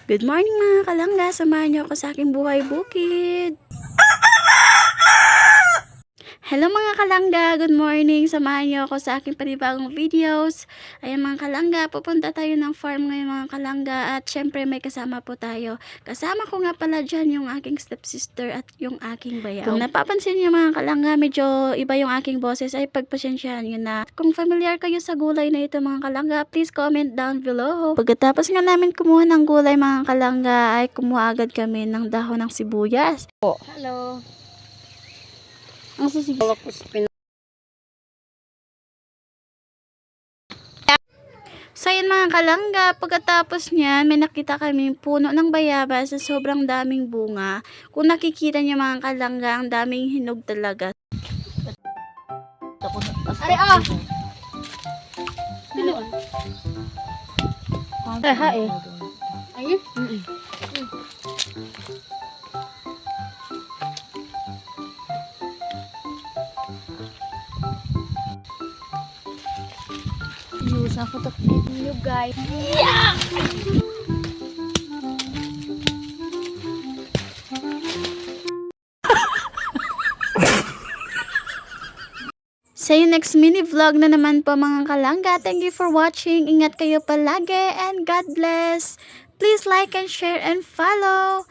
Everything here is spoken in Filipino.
Good morning mga kalangga, samahan niyo ako sa aking buhay bukid. Hello mga kalangga, good morning, samahan niyo ako sa aking panibagong videos. Ayan mga kalangga, pupunta tayo ng farm ngayon mga kalangga at syempre may kasama po tayo. Kasama ko nga pala dyan yung aking stepsister at yung aking bayaw. Kung napapansin niyo mga kalangga, medyo iba yung aking boses ay pagpasensyahan niyo na. Kung familiar kayo sa gulay na ito mga kalangga, please comment down below. Pagkatapos nga namin kumuha ng gulay mga kalangga ay kumuha agad kami ng dahon ng sibuyas. Hello. Ang sisig. So yun mga kalangga, pagkatapos niyan may nakita kami puno ng bayabas sa sobrang daming bunga. Kung nakikita niyo mga kalangga, ang daming hinog talaga. Ari ah. Eh. Ayun. Use ako to video guys. Sa yung next mini vlog na naman po mga kalangga. Thank you for watching. Ingat kayo palagi and God bless. Please like and share and follow.